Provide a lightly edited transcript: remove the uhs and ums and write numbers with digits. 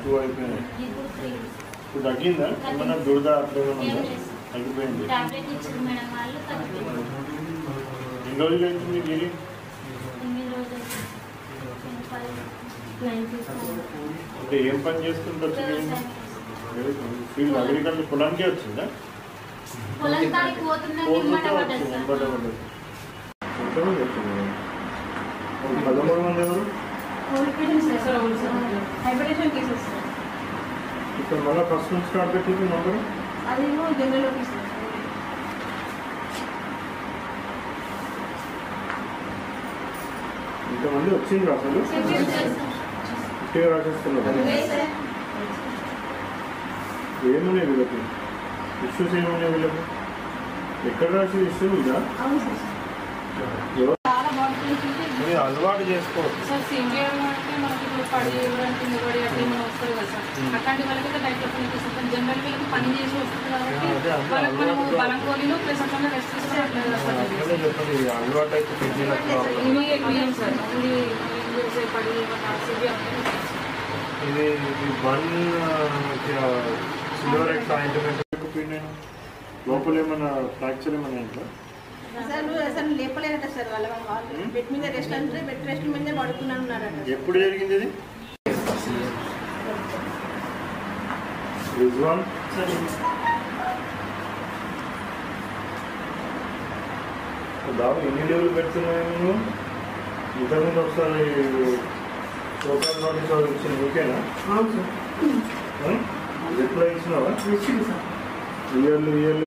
2 అయిపోయినాయి. ఇప్పుడు తగ్గిందా? ఏమన్నా దురద అట్లా ఏమన్నా తగ్గిపోయింది? ఎన్ని రోజులు అయింది మీకు ఇది? అంటే ఏం పని చేసుకుంటారు? ఫీల్డ్ అగ్రికల్చర్ పొలానికే వచ్చిందా? ఎంతమంది 13 మంది ఎవరు? ఇక్కడ మళ్ళీ ఫస్ట్ నుంచి స్టార్ట్ పెట్టింది నంబరు? ఇంతమంది వచ్చిండ్రు అసలు ఇట్టే రాసేస్తున్నారు. ఏమున్నాయి వీళ్ళకి ఇష్యూస్? ఏమున్నాయి వీళ్ళకి? ఎక్కడ రాసి ఇష్యూ ఇదా? అలవాటు చేసుకోవచ్చు. అట్లాంటి వాళ్ళకి డైట్ జనరల్ వీళ్ళకి పని చేసి వస్తుంది కాబట్టి వాళ్ళకి మనం బలం కోలిను ప్లస్ అట్లా రెస్ట్ అలవాటు అయితే సార్ ఇది 1 సిల్వర్ ఎక్స్ ఆయింట్మెంట్ లోపల ఏమన్నా ఫ్రాక్చర్ ఏమన్నా ఇంట్లో అసలు లేపలేదట సార్. వాళ్ళ బెడ్ మీద రెస్ట్ అంటే బెడ్ రెస్ట్ మీదే పడుకున్నాను ఉన్నారట. ఎప్పుడు జరిగింది ఇది? బాబు ఎన్ని లీవ్లు పెడుతున్నాయి నువ్వు? ఇంతకుముందు ఒకసారి ప్రోగ్రామ్ నోటీస్ వచ్చింది, ఓకేనా? ఎప్పుడు ఇచ్చినావా? ఇయర్లు